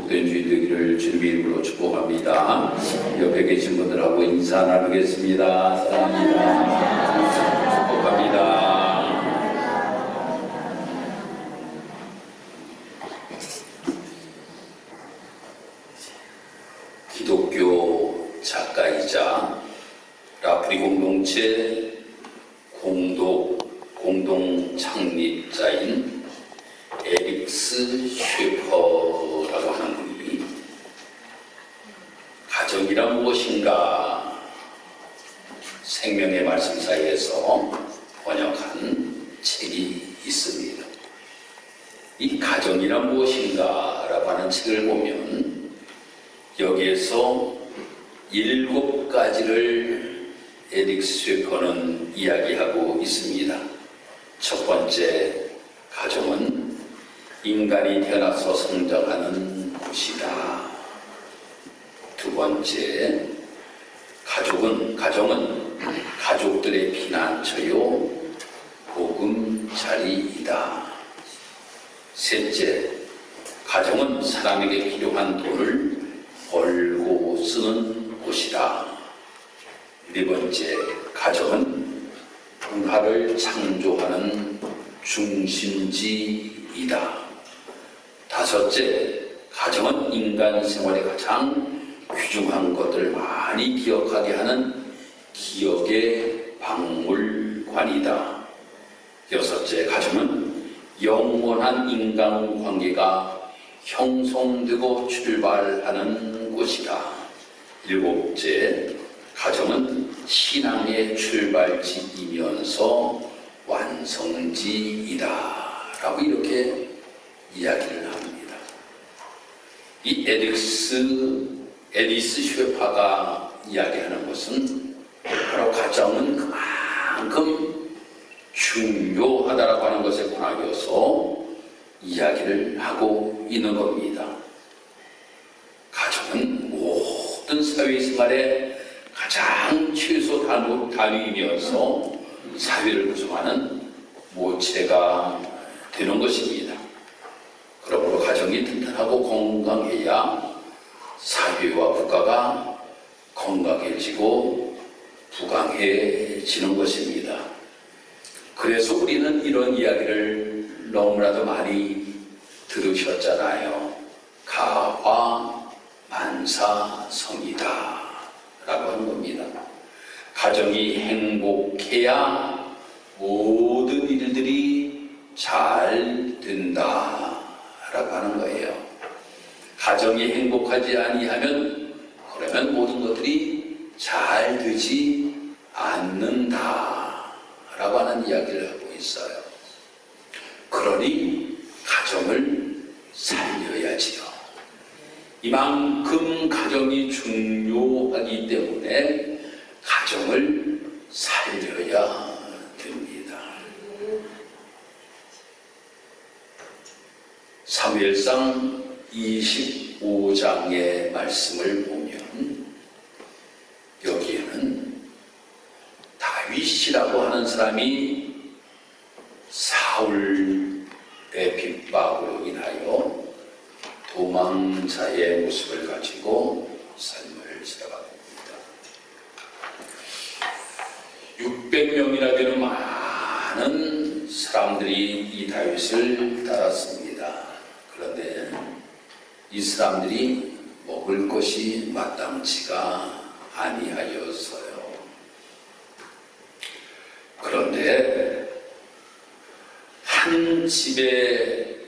복된 주인 되기를 주님의 이름으로 축복합니다. 옆에 계신 분들하고 인사 나누겠습니다. 사랑합니다. 축복합니다. 기독교 작가이자 라프리 공동체 공동 창립자인 에릭스 쉐퍼라고 하는 분이 가정이란 무엇인가 생명의 말씀사에서 번역한 책이 있습니다. 이 가정이란 무엇인가 라고 하는 책을 보면 여기에서 7가지를 에릭스 쉐퍼는 이야기하고 있습니다. 첫 번째, 가정은 인간이 태어나서 성장하는 곳이다. 두 번째, 가정은 가족들의 피난처요 보금자리이다. 셋째, 가정은 사람에게 필요한 돈을 벌고 쓰는 곳이다. 네 번째, 가정은 문화를 창조하는 중심지이다. 다섯째, 가정은 인간 생활의 가장 귀중한 것들을 많이 기억하게 하는 기억의 박물관이다. 여섯째, 가정은 영원한 인간관계가 형성되고 출발하는 곳이다. 일곱째, 가정은 신앙의 출발지이면서 완성지이다. 라고 이렇게 이야기를 합니다. 이 에리스 쉐퍼가 이야기하는 것은 바로 가정은 그만큼 중요하다라고 하는 것에 관하여서 이야기를 하고 있는 겁니다. 가정은 모든 사회생활에 가장 최소 단위이면서 사회를 구성하는 모체가 되는 것입니다. 그러므로 가정이 튼튼하고 건강해야 사회와 국가가 건강해지고 부강해지는 것입니다. 그래서 우리는 이런 이야기를 너무나도 많이 들으셨잖아요. 가화만사성이다 라고 하는 겁니다. 가정이 행복해야 모든 일들이 잘 된다 라고 하는 거예요. 가정이 행복하지 아니하면 그러면 모든 것들이 잘 되지 않는다 라고 하는 이야기를 하고 있어요. 그러니 가정을 살려야지요. 이만큼 가정이 중요하기 때문에 가정을 살려야 됩니다. 사무엘상 25장의 말씀을 보면 여기에는 다윗이라고 하는 사람이 사울의 핍박으로 인하여 도망자의 모습을 가지고 삶을 살아갑니다. 600명이나 되는 많은 사람들이 이 다윗을 따랐습니다. 그런데 이 사람들이 먹을 것이 마땅치가 아니하였어요. 그런데 한 집에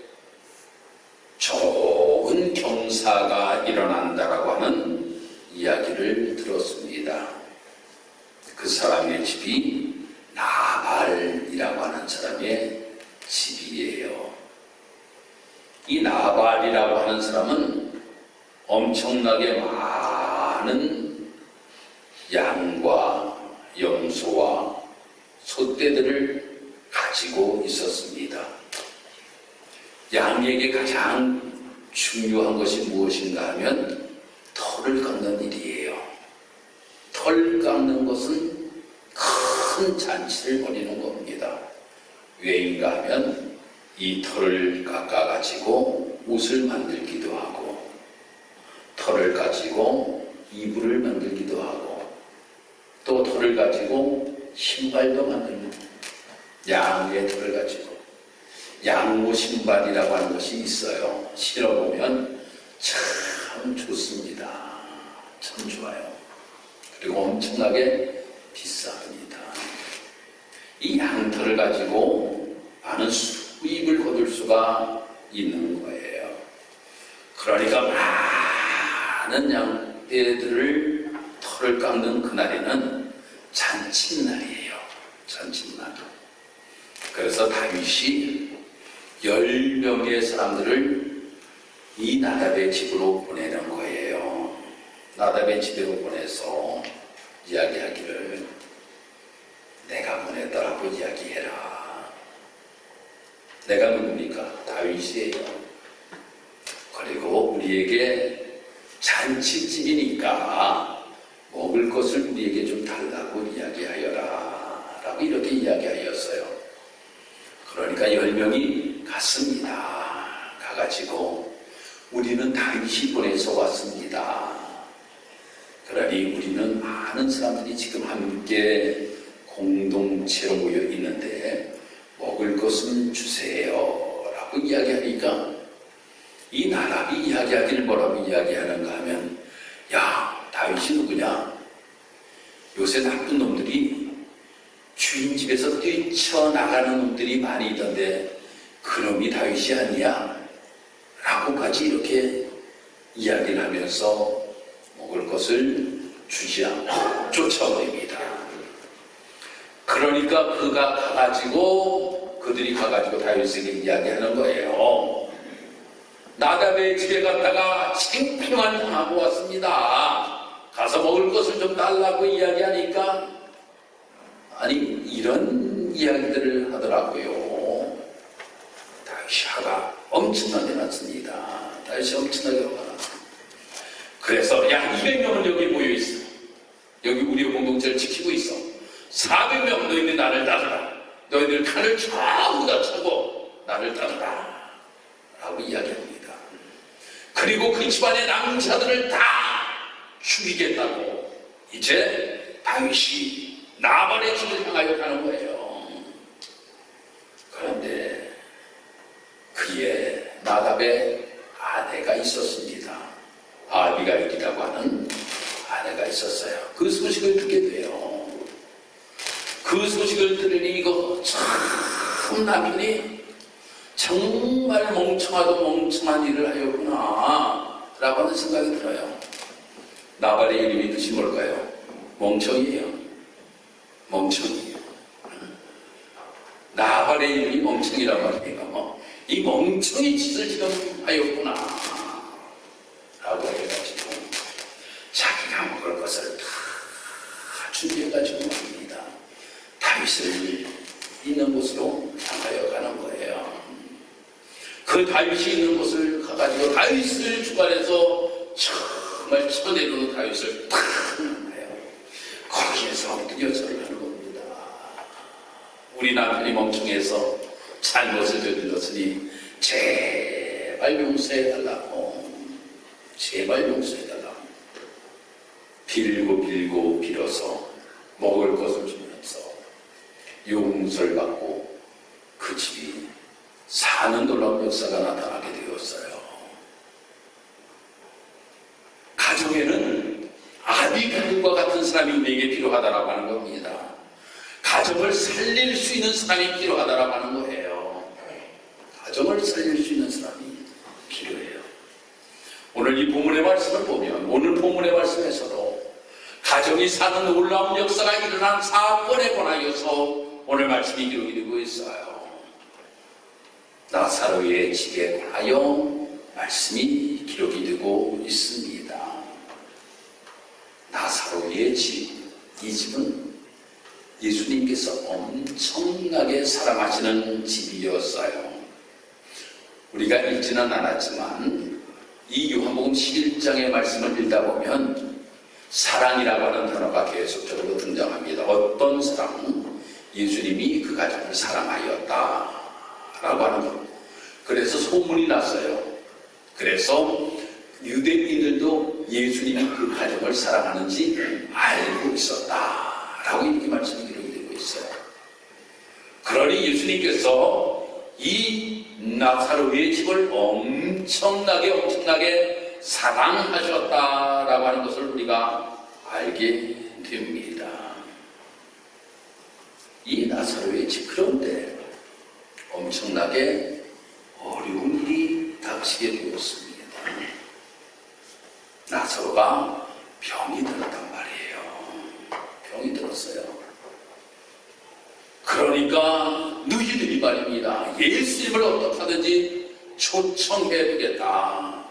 좋은 경사가 일어난다라고 하는 이야기를 들었습니다. 그 사람의 집이 나발이라고 하는 사람의 집이에요. 이 나발이라고 하는 사람은 엄청나게 많은 양과 염소와 소떼들을 가지고 있었습니다. 양에게 가장 중요한 것이 무엇인가 하면 털을 깎는 일이에요. 털 깎는 것은 큰 잔치를 벌이는 겁니다. 왜인가 하면 이 털을 깎아가지고 옷을 만들기도 하고 가지고 이불을 만들기도 하고, 또 털을 가지고 신발도 만듭니다. 양의 털을 가지고 양모 신발이라고 하는 것이 있어요. 신어보면 참 좋습니다. 참 좋아요. 그리고 엄청나게 비쌉니다. 이 양털을 가지고 많은 수입을 거둘 수가 있는 거예요. 그러니까 많은 양떼들을 털을 깎는 그날에는 잔칫날이에요. 잔칫날. 그래서 다윗이 10명의 사람들을 이 나답의 집으로 보내는 거예요. 나답의 집으로 보내서 이야기하기를 내가 보냈다라고 이야기해라. 내가 누굽니까? 다윗이에요. 그리고 우리에게 잔치집이니까 먹을 것을 우리에게 좀 달라고 이야기하여라 라고 이렇게 이야기하였어요. 그러니까 10명이 갔습니다. 가가지고 우리는 다윗이 보내서 왔습니다. 그러니 우리는 많은 사람들이 지금 함께 공동체로 모여 있는데 먹을 것은 주세요 라고 이야기하니까 이 나답이 이야기하기를 뭐라고 이야기하는가 하면, 야, 다윗이 누구냐? 요새 나쁜 놈들이 주인 집에서 뛰쳐나가는 놈들이 많이 있던데 그놈이 다윗이 아니야? 라고까지 이렇게 이야기를 하면서 먹을 것을 주지 않고 쫓아버립니다. 그러니까 그들이 가가지고 다윗에게 이야기하는 거예요. 나답의 집에 갔다가 생피만 당하고 왔습니다. 가서 먹을 것을 좀 달라고 이야기하니까 아니 이런 이야기들을 하더라고요. 다윗이 화가 엄청나게 났습니다. 다윗이 엄청나게 화가 났습니다. 그래서 야 200명은 여기 모여있어. 여기 우리 공동체를 지키고 있어. 400명 너희들 나를 따르라. 너희들 칼을 전부 다 차고 나를 따르라 라고 이야기합니다. 그리고 그 집안의 남자들을 다 죽이겠다고 이제 다윗이 나발의 집을 향하여 가는 거예요. 그런데 그의 나답의 아내가 있었습니다. 아비가일이라고 하는 아내가 있었어요. 그 소식을 듣게 돼요. 그 소식을 들으니 이거 참 남편이 정말 멍청하도 멍청한 일을 하였구나 라고 하는 생각이 들어요. 나발의 이름이 뜻이 뭘까요? 멍청이에요. 멍청이에요. 나발의 이름이 멍청이란 말이니까 이 멍청이 짓을 지금 하였구나 라고 해가지고 자기가 먹을 것을 다 준비해가지고 말입니다. 다윗을 있는 곳으로 향하여 가는 거예요. 그 다윗이 있는 곳을 가가지고 다윗을 주관해서 정말 쳐내려는 다윗을 탁 만나요. 거기에서 여절을 하는 겁니다. 우리 남편이 멍청해서 잘못을 저질렀으니 제발 용서해달라고, 제발 용서해달라고 빌고 빌어서 먹을 것을 주면서 용서를 받고 그 집이 사는 놀라운 역사가 나타나게 되었어요. 가정에는 아비가일과 같은 사람이 우리에게 필요하다라고 하는 겁니다. 가정을 살릴 수 있는 사람이 필요하다라고 하는 거예요. 가정을 살릴 수 있는 사람이 필요해요. 오늘 이 본문의 말씀을 보면 오늘 본문의 말씀에서도 가정이 사는 놀라운 역사가 일어난 사건에 관하여서 오늘 말씀이 기록이 되고 있어요. 나사로의 집에 관하여 말씀이 기록이 되고 있습니다. 나사로의 집, 이 집은 예수님께서 엄청나게 사랑하시는 집이었어요. 우리가 읽지는 않았지만 이 요한복음 11장의 말씀을 읽다 보면 사랑이라고 하는 단어가 계속적으로 등장합니다. 어떤 사랑? 예수님이 그 가정을 사랑하였다 라고 하는 것. 그래서 소문이 났어요. 그래서 유대인들도 예수님이 그 가정을 사랑하는지 알고 있었다라고 이렇게 말씀이 기록이 되고 있어요. 그러니 예수님께서 이 나사로의 집을 엄청나게 사랑하셨다라고 하는 것을 우리가 알게 됩니다. 이 나사로의 집, 그런데 엄청나게 어려운 일이 닥치게 되었습니다. 나사로가 병이 들었단 말이에요. 병이 들었어요. 그러니까 너희들이 말입니다, 예수님을 어떻게 하든지 초청해야 되겠다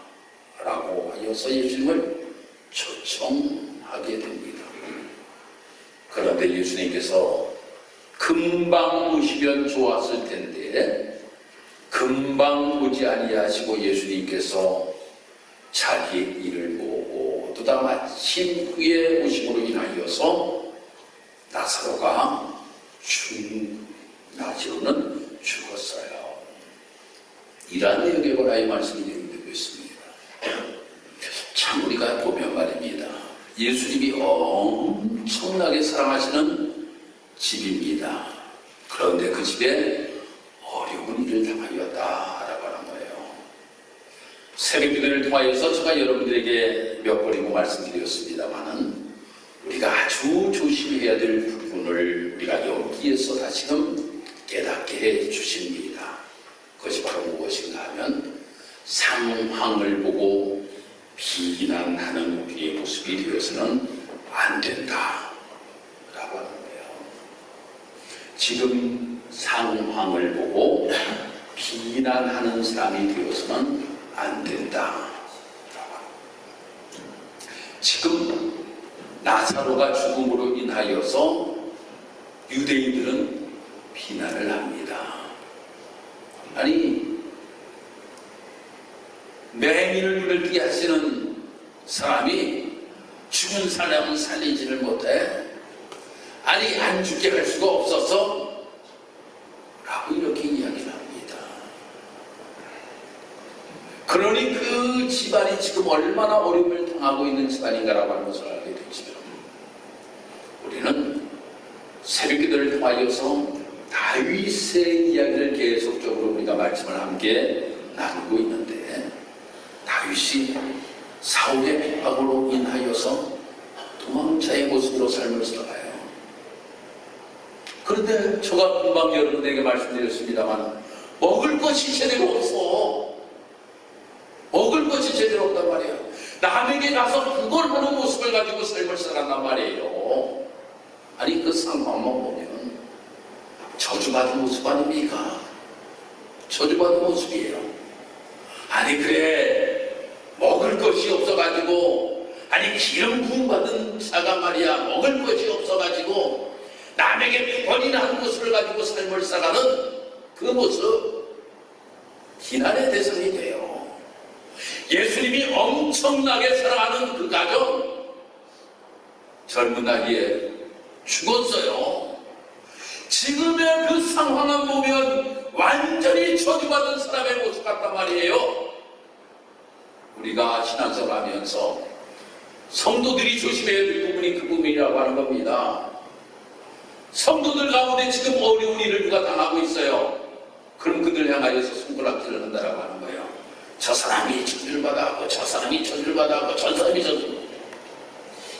라고 하여서 예수님을 초청하게 됩니다. 그런데 예수님께서 금방 오시면 좋았을 텐데 금방 오지 아니하시고 예수님께서 자기의 일을 보고 또 다 마침 후에 오심으로 인하여서 나사로가 나사로는 죽었어요. 이러한 내용에 관하여 이 말씀이 되고 있습니다. 참 우리가 보면 말입니다, 예수님이 엄청나게 사랑하시는 집입니다. 그런데 그 집에 어려운 일을 당하였다라고 하는 거예요. 새벽 기도를 통하여서 제가 여러분들에게 몇 번이고 말씀드렸습니다만은 우리가 아주 조심해야 될 부분을 우리가 여기에서 다시금 깨닫게 해 주십니다. 그것이 바로 무엇인가 하면 상황을 보고 비난하는 우리의 모습이 되어서는 안 된다 라고 하는 거예요. 지금 상황을 보고 비난하는 사람이 되어서는 안 된다. 지금 나사로가 죽음으로 인하여서 유대인들은 비난을 합니다. 아니, 맹인을 눈을 뜨게 하시는 사람이 죽은 사람은 살리지를 못해? 아니, 안 죽게 할 수가 없어서? 라고 이렇게 이야기를 합니다. 그러니 그 집안이 지금 얼마나 어려움을 당하고 있는 집안인가라고 하는 것을 알게 되지요. 우리는 새벽기도를 통하여서 다윗의 이야기를 계속적으로 우리가 말씀을 함께 나누고 있는데, 다윗이 사울의 핍박으로 인하여서 도망자의 모습으로 삶을 살아가요. 그런데 제가 금방 여러분에게 말씀드렸습니다만 먹을 것이 제대로 없어. 먹을 것이 제대로 없단 말이에요. 남에게 가서 그걸 하는 모습을 가지고 삶을 살았단 말이에요. 아니, 그 상황만 보면 저주받은 모습 아닙니까? 저주받은 모습이에요. 아니, 그래, 먹을 것이 없어가지고, 아니, 기름 부음 받은 자가 말이야, 먹을 것이 없어가지고 남에게 번이나 하는 모습을 가지고 삶을 살아가는 그 모습, 비난의 대상이 돼요. 예수님이 엄청나게 사랑하는 그 가정, 젊은 나이에 죽었어요. 지금의 그 상황을 보면 완전히 저주받은 사람의 모습 같단 말이에요. 우리가 신앙생활 하면서 성도들이 조심해야 될 부분이 그 부분이라고 하는 겁니다. 성도들 가운데 지금 어려운 일을 누가 당하고 있어요. 그럼 그들 향하여서 손가락질을 한다라고 하는 거예요. 저 사람이 저주를 받아하고 저 사람이 저주를 받아하고 저 사람이 저주를,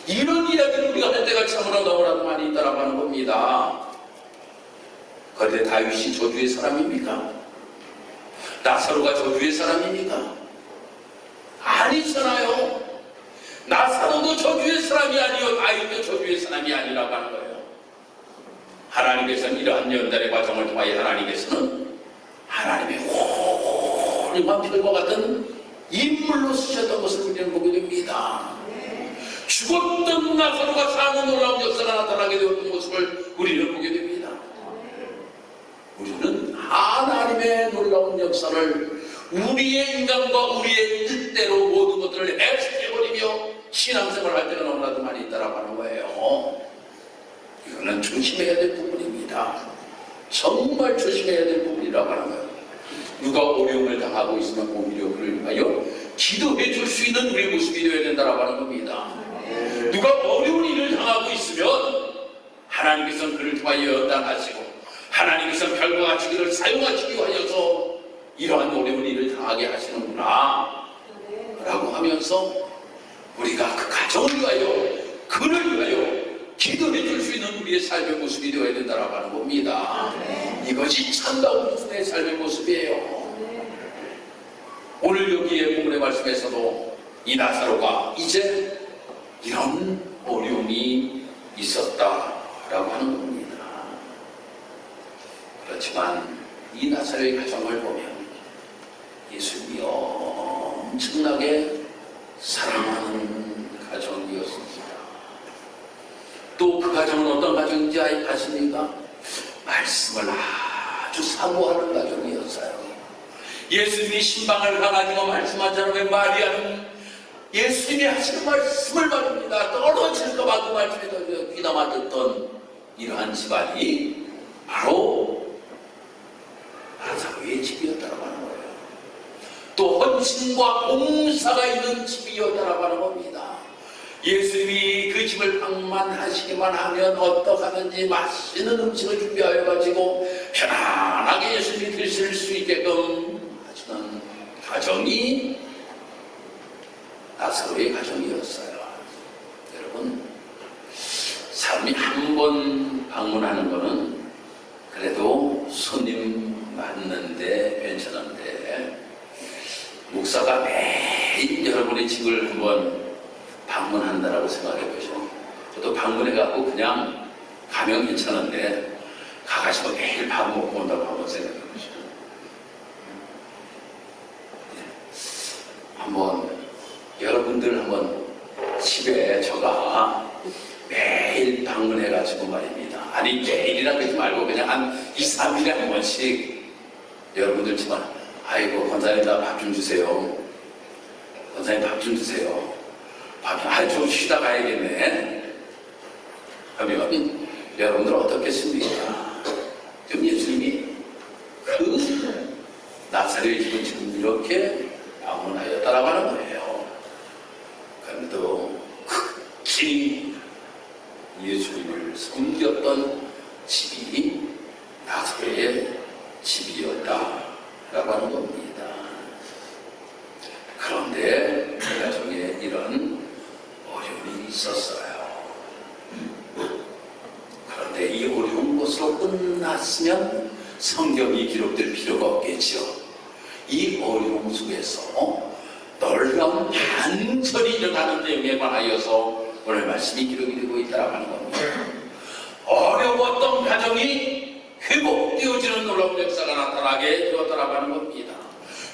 이런 이야기를 우리가 할 때가 참으로 너무나도 많이 있다라고 하는 겁니다. 그런데 다윗이 저주의 사람입니까? 나사로가 저주의 사람입니까? 아니잖아요. 나사로도 저주의 사람이 아니요, 다윗도 저주의 사람이 아니라고 하는 거예요. 하나님께서는 이러한 연단의 과정을 통하여 하나님께서는 하나님의 훌륭한 별과 같은 인물로 쓰셨던 것을 우리는 보게 됩니다. 죽었던 나사로가 사는 놀라운 역사가 나타나게 되었던 모습을 우리는 보게 됩니다. 우리는 하나님의 놀라운 역사를 우리의 인간과 우리의 뜻대로 모든 것들을 해석해버리며 신앙생활을 할 때가 너무나도 많이 있다라고 하는 거예요. 이거는 조심해야 될 부분입니다. 정말 조심해야 될 부분이라고 하는 거예요. 누가 어려움을 당하고 있으면 오히려 그를 위하여 기도해 줄 수 있는 우리의 모습이 되어야 된다고 하는 겁니다. 누가 어려운 일을 당하고 있으면 하나님께서는 그를 통하여 연단하시고 하나님께서는 별과 같이 그를 사용하시기 위하여서 이러한 어려운 일을 당하게 하시는구나 라고 하면서 우리가 그 가정을 위하여 그를 위하여 기도해 줄 수 있는 우리의 삶의 모습이 되어야 된다고 하는 겁니다. 이것이 참다운 그리스도의 삶의 모습이에요. 오늘 여기에 본문의 말씀에서도 이 나사로가 이제 이런 어려움이 있었다라고 하는 겁니다. 그렇지만 이 나사로의 가정을 보면 예수님이 엄청나게 사랑하는 가정이었습니다. 또 그 가정은 어떤 가정인지 아십니까? 말씀을 아주 사모하는 가정이었어요. 예수님이 신방을 가가지고 말씀하자면 마리아는 예수님이 하시는 말씀을 말입니다. 떨어질까봐 그 말씀에 귀담아 듣던 이러한 집안이 바로 나사로의 집이었다고 하는 거예요. 또 헌신과 봉사가 있는 집이었다고 하는 겁니다. 예수님이 그 집을 방문하시기만 하면 어떡하든지 맛있는 음식을 준비하여 가지고 편안하게 예수님이 드실 수 있게끔 하시는 가정이 나사로의 가정이었어요. 여러분, 사람이 한 번 방문하는 거는 그래도 손님 맞는데 괜찮은데 목사가 매일 여러분의 집을 한번 방문한다라고 생각해 보죠. 저도 방문해갖고 그냥 가면 괜찮은데 가가지고 매일 밥 먹고 온다고 한번 생각해 보죠. 한번 여러분들 한번 집에 저가 매일 방문해가지고 말입니다. 아니 매일이라 그러지 말고 그냥 한 2, 3일에 한 번씩 여러분들 집안 아이고 권사님 나 밥 좀 주세요. 권사님 밥 좀 주세요. 밥 좀 쉬다 가야겠네. 하면 여러분들 어떻겠습니까? 지금 예수님이 그 나사렛의 집은 지금 이렇게 방문하였다라고 하는 거예요. 그런데도 극히 예수님을 섬겼던 집이 나사렛의 집이었다라고 하는 겁니다. 그런데 그 가정에 이런 어려움이 있었어요. 그런데 이 어려운 것으로 끝났으면 성경이 기록될 필요가 없겠죠. 이 어려움 속에서 놀라운 반절이 일어나는 내용에 관하여서 오늘 말씀이 기록이 되고 있다고 하는 겁니다. 어려웠던 가정이 회복되어지는 놀라운 역사가 나타나게 되었다고 하는 겁니다.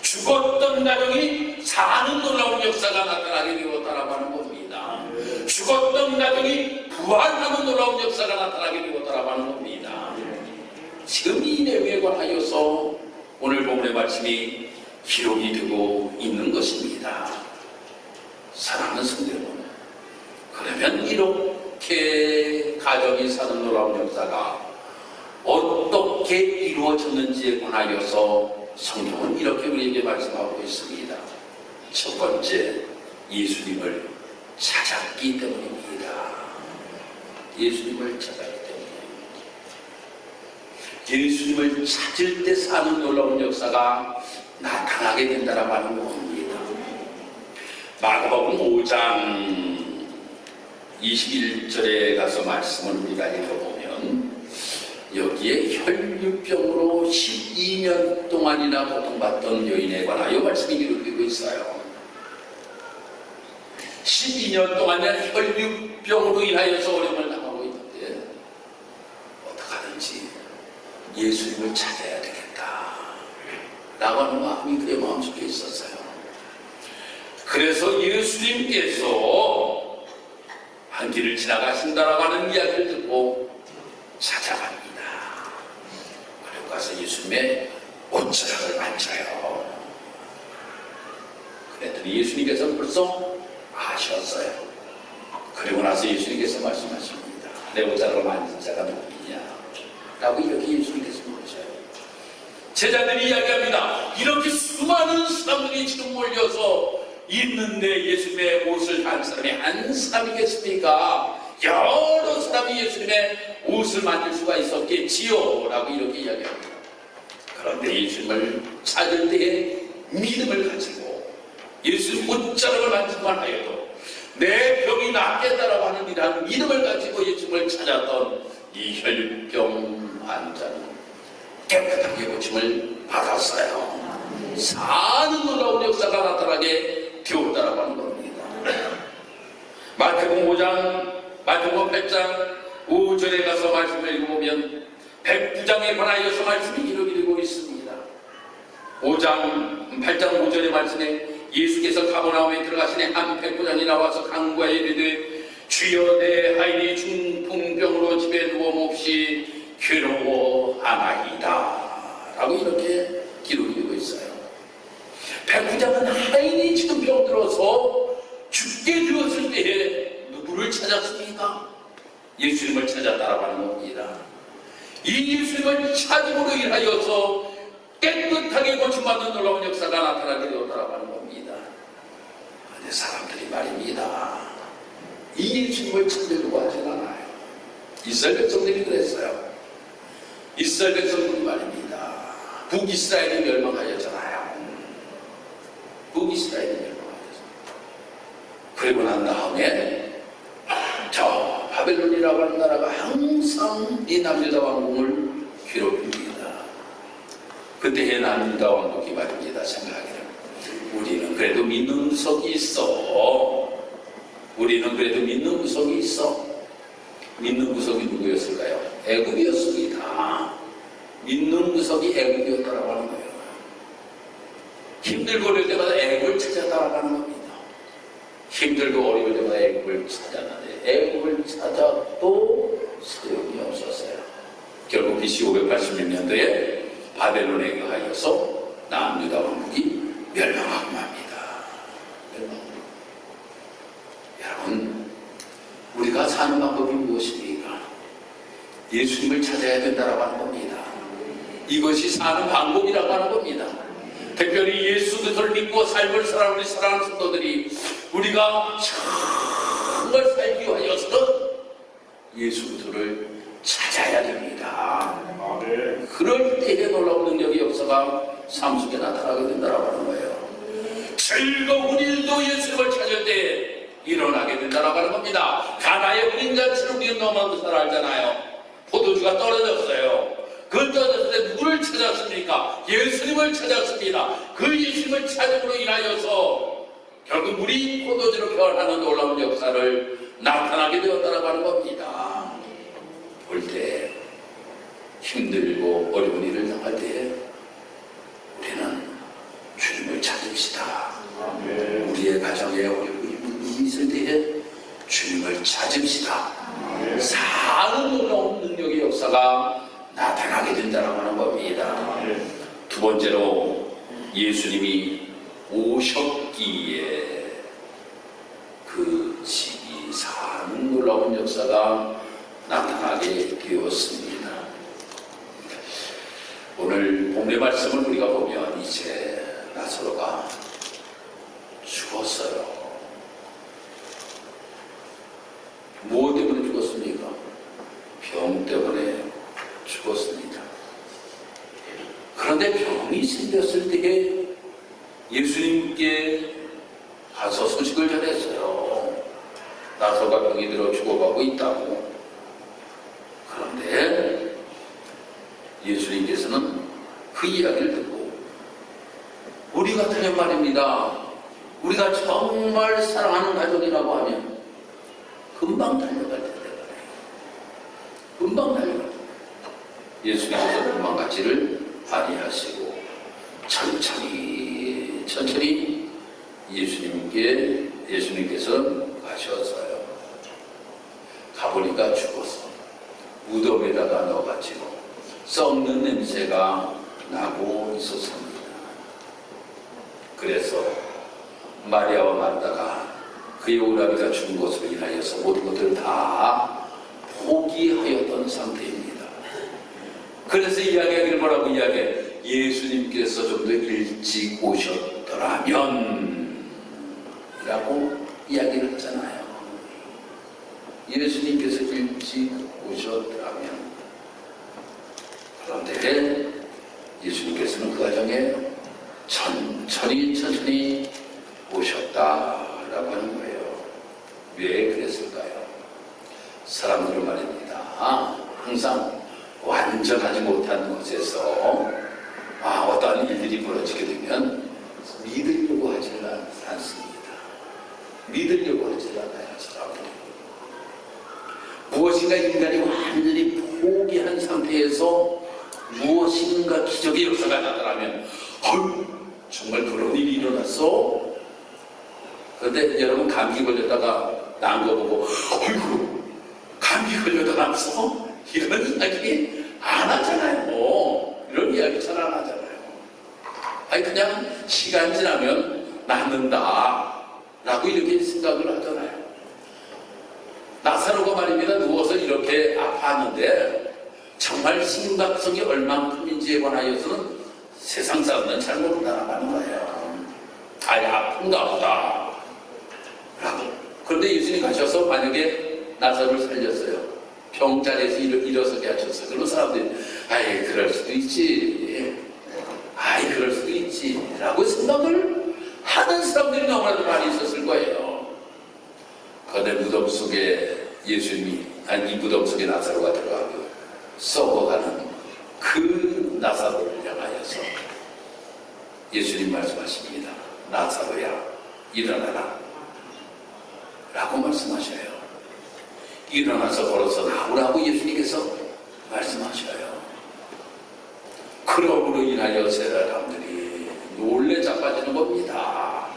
죽었던 가정이 사는 놀라운 역사가 나타나게 되었다고 하는 겁니다. 죽었던 가정이 부활하는 놀라운 역사가 나타나게 되었다고 하는 겁니다. 지금 이 내용에 관하여서 오늘 본문의 말씀이 기록이 되고 있는 것입니다. 사랑하는 성도 여러분, 그러면 이렇게 가정이 사는 놀라운 역사가 어떻게 이루어졌는지에 관하여서 성경은 이렇게 우리에게 말씀하고 있습니다. 첫 번째, 예수님을 찾았기 때문입니다. 예수님을 찾았기 때문에 예수님을 찾을 때 사는 놀라운 역사가 나타나게 된다라고 하는 겁니다. 마가복음 5장 21절에 가서 말씀을 우리가 읽어보면 여기에 혈류병으로 12년 동안이나 고통받던 여인에 관하여 말씀이 기록되고 있어요. 12년 동안이나 혈류병으로 인하여서 어려움을 당하고 있는데 어떡하든지 예수님을 찾아야 되겠다 라고 하는 마음이 그의 마음속에 있었어요. 그래서 예수님께서 한 길을 지나가신다라고 하는 이야기를 듣고 찾아갑니다. 그리고 가서 예수님의 옷자락을 만져요. 그랬더니 예수님께서 벌써 아셨어요. 그리고 나서 예수님께서 말씀하십니다. 내 옷자락을 만진 자가 누구냐? 라고 이렇게 예수님께서 물으셔요. 제자들이 이야기합니다. 이렇게 수많은 사람들이 지금 몰려서 있는데 예수님의 옷을 한 사람이 한 사람이겠습니까? 여러 사람이 예수님의 옷을 만질 수가 있었겠지요 라고 이렇게 이야기합니다. 그런데 예수님을 찾을 때에 믿음을 가지고 예수님 옷자락을 만지기만 하여도 내 병이 낫겠다라고 하는 이러한 믿음을 가지고 예수님을 찾았던 이 혈병 환자는 깨끗하게 고침을 받았어요. 사는 놀라운 역사가 나타나게 되었다라고 하는 겁니다. 마태복음 5장, 마태복음 8장 5절에 가서 말씀을 읽어보면 백부장에 관하여서 말씀이 기록되고 있습니다. 8장 5절의 말씀에 예수께서 가버나움에 들어가시니 한 백부장이 나와서 강구하여 이르되 주여 내 아이니 중풍병으로 집에 누워 몹시 괴로워하나이다 라고 이렇게 기록이 되고 있어요. 백부장은 하인이 지금 병들어서 죽게 되었을 때에 누구를 찾았습니까? 예수님을 찾았다라고 하는 겁니다. 이 예수님을 찾음으로 인하여서 깨끗하게 고침받는 놀라운 역사가 나타나게 되었다라고 하는 겁니다. 그런데 사람들이 말입니다, 이 예수님을 찾으려고 하진 않아요. 이스라엘 백성들이 그랬어요. 이스라엘 백성들이 말입니다, 북이스라엘이 멸망하였잖아요. 북이스라엘이 멸망하였어요. 그리고 난 다음에 저 바벨론이라고 하는 나라가 항상 이 남유다 왕궁을 괴롭힙니다. 그때의 남유다 왕국이 말입니다, 생각하기를 우리는 그래도 믿는 구석이 있어. 우리는 그래도 믿는 구석이 있어. 믿는 구석이 누구였을까요? 애굽이었습니다. 믿는 구석이 애굽이었다라고 하는 거예요. 힘들고 어려울 때마다 애굽을 찾았다라고 하는 겁니다. 힘들고 어려울 때마다 애굽을 찾았는데 애굽을 찾아도 소용이 없었어요. 결국 BC 586년도에 바벨론에 의하여서 남유다 왕국이 멸망하고 맙니다. 여러분, 우리가 사는 방법이 무엇입니까? 예수님을 찾아야 된다라고 하는 겁니다. 이것이 사는 방법이라고 하는 겁니다. 특별히 예수 그리스도를 믿고 삶을 살아가는 우리 사랑하는 성도들이 우리가 정말 살기 위하여서는 예수 그리스도를 찾아야 됩니다. 그럴 때에 놀라운 능력의 역사가 삶 속에 나타나게 된다라고 하는 거예요. 즐거운 일도 예수님을 찾을 때 일어나게 된다라고 하는 겁니다. 가나의 불임잔치를 우리는 너무나도 잘 알잖아요. 포도주가 떨어졌어요. 그 떨어졌을 때 누구를 찾았습니까? 예수님을 찾았습니다. 그 예수님을 찾음으로 인하여서 결국 물이 포도주로 변하는 놀라운 역사를 나타나게 되었다라고 하는 겁니다. 볼 때 힘들고 어려운 일을 당할 때에 우리는 주님을 찾읍시다. 우리의 가정에 어려운 일이 있을 때에 주님을 찾읍시다. 사는 놀라운 능력의 역사가 나타나게 된다라고 하는 겁니다. 두 번째로 예수님이 오셨기에 그 집이 사는 놀라운 역사가 나타나게 되었습니다. 오늘 본문의 말씀을 우리가 보면 이제 나사로가 죽었어요. 무엇 때문에 죽었습니까? 병 때문에 죽었습니다. 그런데 병이 생겼을 때에 예수님께 가서 소식을 전했어요. 나사로가 병이 들어 죽어가고 있다고. 그런데 예수님께서는 그 이야기를 듣고 우리 같으면 말입니다, 우리가 정말 사랑하는 가족이라고 하면 금방 달려갈 텐데 말이에요. 금방 달려갈 텐데 예수님께서 금방 가지를 아니하시고 천천히 예수님께서 가셨어요. 가보니까 죽었어. 무덤에다가 넣어가지고 썩는 냄새가 나고 있었습니다. 그래서 마리아와 마르다가 그의 오라비가 죽은 것으로 인하여서 모든 것들을 다 포기하였던 상태입니다. 그래서 이야기하기를 뭐라고 이야기해? 예수님께서 좀 더 일찍 오셨더라면 라고 이야기를 하잖아요. 예수님께서 일찍 오셨다면, 그런데 예수님께서는 그 과정에 천천히 오셨다라고 하는 거예요. 왜 그랬을까요? 사람들은 말입니다, 항상 완전하지 못한 것에서 어떠한 일들이 벌어지게 되면 믿으려고 하지는 않습니다. 믿으려고 하지 않아요, 사람들이. 무엇인가 인간이 완전히 포기한 상태에서 무엇인가 기적의 역사가 나타나면 정말 그런 일이 일어났어? 그런데 여러분 감기 걸렸다가 난 거 보고 어이구 감기 걸려도 났어? 이런 이야기 안 하잖아요. 이런 이야기 잘 안 하잖아요. 그냥 시간 지나면 낫는다 라고 이렇게 생각을 하잖아요. 나사로가 말입니다, 누워서 이렇게 아팠는데 정말 심각성이 얼만큼인지에 관하여서는 세상 사람은 잘 모른다는 거예요. 아픈가 보다 라고. 그런데 예수님 가셔서 만약에 나사로를 살렸어요. 병자리에서 일어서게 하셨어요. 그런 사람들이 그럴 수도 있지, 그럴 수도 있지 라고 생각을 하는 사람들이 너무나도 많이 있었을 거예요. 그런데 무덤 속에 이 무덤 속에 나사로가 들어가고 썩어가는 그 나사로를 향하여서 예수님 말씀하십니다. 나사로야, 일어나라 라고 말씀하셔요. 일어나서 걸어서 나오라고 예수님께서 말씀하셔요. 그러므로 인하여 사람들이 놀래 자빠지는 겁니다.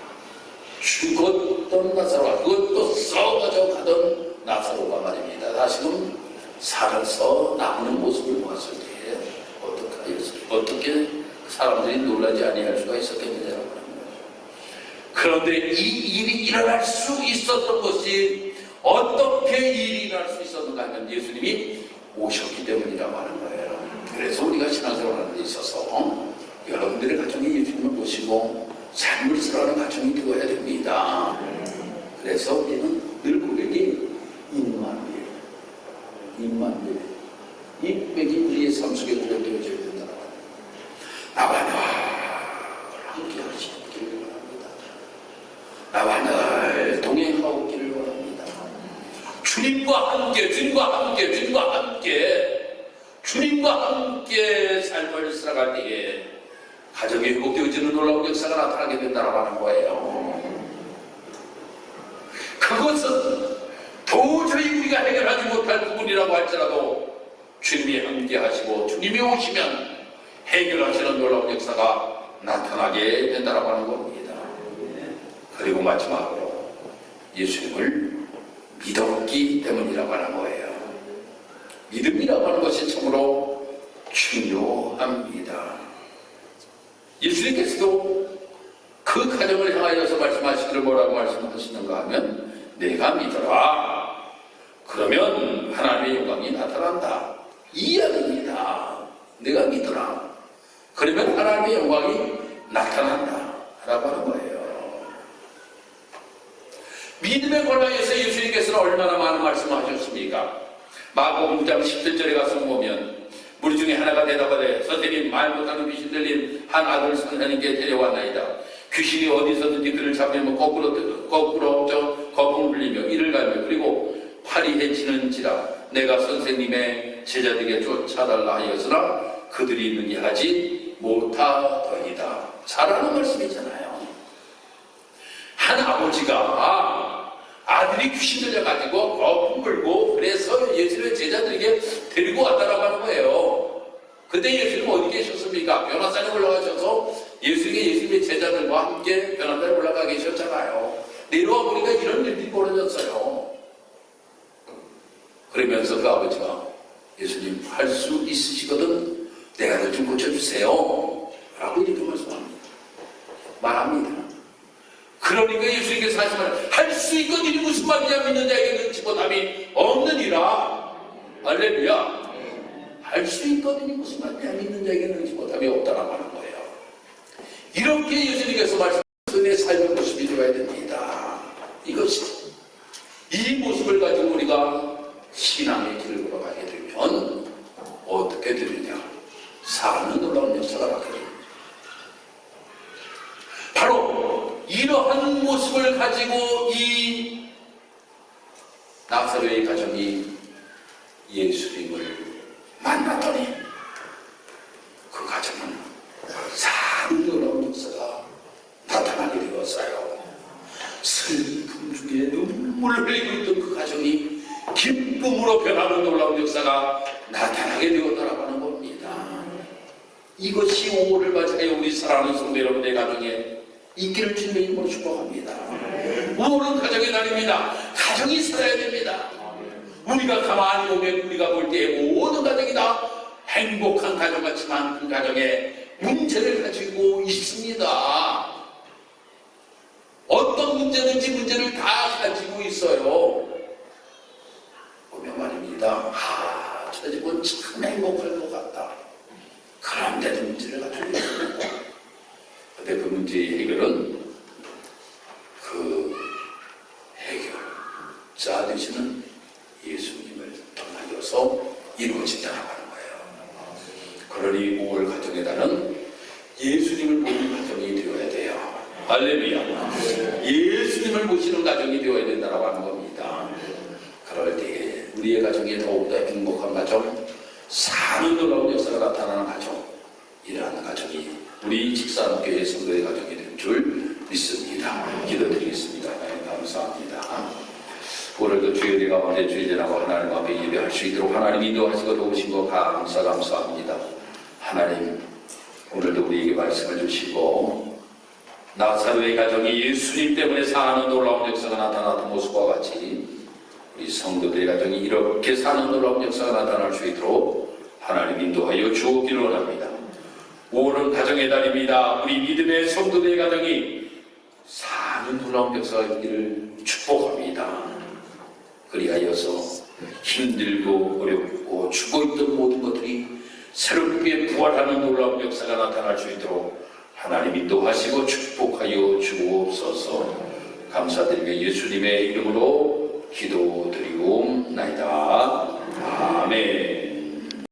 죽었던 나사로가, 그것도 썩어져 가던 나사로가 말입니다, 다시금 살아서 나오는 모습을 봤을 때 어떻게 사람들이 놀라지 아니할 수가 있었겠느냐라고 하는 거예요. 그런데 이 일이 일어날 수 있었던 것이 어떻게 일이 일어날 수 있었는가 하면 예수님이 오셨기 때문이라고 하는 거예요. 그래서 우리가 신앙생활하는 데 있어서 여러분들의 가정에 예수님을 모시고 삶을 살아가는 가정이 되어야 됩니다. 그래서 우리는 늘 고백이 임마누엘, 이 고백이 우리의 삶 속에 고백되어져야 된다고 합니다. 나와 늘 함께 하시기를 원합니다. 나와 늘 동행하옵기를 원합니다. 주님과 함께 삶을 살아갈 때에 가정이 회복되어지는 놀라운 역사가 나타나게 된다고 하는 거예요. 그것은 도저히 우리가 해결하지 못할 부분이라고 할지라도 주님이 함께 하시고 주님이 오시면 해결하시는 놀라운 역사가 나타나게 된다고 하는 겁니다. 그리고 마지막으로 예수님을 믿었기 때문이라고 하는 거예요. 믿음이라고 하는 것이 참으로 중요합니다. 예수님께서도 그 가정을 향하여서 말씀하시기를 뭐라고 말씀하시는가 하면 내가 믿어라. 그러면 하나님의 영광이 나타난다. 이 이야기입니다. 내가 믿어라. 그러면 하나님의 영광이 나타난다. 라고 하는 거예요. 믿음에 관하여서 예수님께서는 얼마나 많은 말씀을 하셨습니까? 마가복음 9장 17절에 가서 보면 무리 중에 하나가 대답하되 선생님, 말 못하는 귀신 들린 한 아들 선생님께 데려왔나이다. 귀신이 어디서든지 그를 잡으면 거꾸로 거품을 흘리며 이를 갈며 그리고 파리해치는지라 내가 선생님의 제자들에게 쫓아달라 하였으나 그들이 있느니 하지 못하더이다. 잘하는 말씀이잖아요. 한 아버지가 아들이 귀신 들려가지고 거품 불고 그래서 예수님의 제자들에게 데리고 왔다라고 하는 거예요. 그때 예수님 어디 계셨습니까? 변화산에 올라가셔서 예수님의 제자들과 함께 변화산에 올라가 계셨잖아요. 내려와 보니까 이런 일들이 벌어졌어요. 그러면서 그 아버지가 예수님 할 수 있으시거든 내가 너 좀 고쳐주세요 라고 이렇게 말합니다. 그러니까 예수님께서 하시면 할 수 있거든이 무슨 말이냐, 믿는 자에게 눈치 보담이 없느니라. 할렐루야. 할 수 있거든이 무슨 말이냐, 믿는 자에게 눈치 보담이 없다라고 하는 거예요. 이렇게 예수님께서 말씀하신 내 삶의 모습이 되어야 됩니다. 이것이 이 모습을 가지고 우리가 신앙의 길을 걸어가게 되면 어떻게 되느냐? 사는 놀라운 역사가 나게 됩니다. 바로 이러한 모습을 가지고 이 나사로의 가정이 예수님을 만났더니 그 가정은 사는 놀라운 역사가 나타나게 되었어요. 슬픔 중에 눈물을 흘리고 있던 그 가정이 기쁨으로 변하는 놀라운 역사가 나타나게 되었다라고 하는 겁니다. 이것이 5월을 맞이하여 우리 사랑하는 성도 여러분의 가정에 있기를 주님의 이름으로 축복합니다. 5월은 가정의 날입니다. 가정이 살아야 됩니다. 우리가 가만히 보면 우리가 볼 때 모든 가정이 다 행복한 가정 같지만 그 가정에 문제를 가지고 있습니다. 어떤 문제든지 문제를 다 가지고 있어요. 보면 말입니다. 저 집은 참 행복할 것 같다. 그런데도 문제를 가지고 있습니다. 근데 그 문제의 해결은 그 해결자 되시는 예수님을 통하여서 이루어진다고 하는 거예요. 그러니 5월 가정의 달은 예수님을 보는 가정이 되어야 돼요. 할렐루야. 예수님을 모시는 가정이 되어야 된다고 하는 겁니다. 그럴 때 우리의 가정이 더욱더 행복한 가정, 사는 놀라운 역사가 나타나는 가정, 이러한 가정이 우리 직산교회 성도의 가정이 될 줄 믿습니다. 기도드리겠습니다. 하나님 감사합니다. 오늘도 주의 은혜가 가운데 주의 전하고 하나님 앞에 예배할 수 있도록 하나님 인도하시고 도우신 것 감사합니다. 하나님 오늘도 우리에게 말씀을 주시고 나사로의 가정이 예수님 때문에 사는 놀라운 역사가 나타나는 모습과 같이 우리 성도들의 가정이 이렇게 사는 놀라운 역사가 나타날 수 있도록 하나님 인도하여 주옵기를 원합니다. 5월은 가정의 달입니다. 우리 믿음의 성도들의 가정이 사는 놀라운 역사가 있기를 축복합니다. 그리하여서 힘들고 어렵고 죽어있던 모든 것들이 새롭게 부활하는 놀라운 역사가 나타날 수 있도록 하나님 인도하시고 축복하여 주옵소서. 감사드리며 예수님의 이름으로 기도드리옵나이다. 아멘.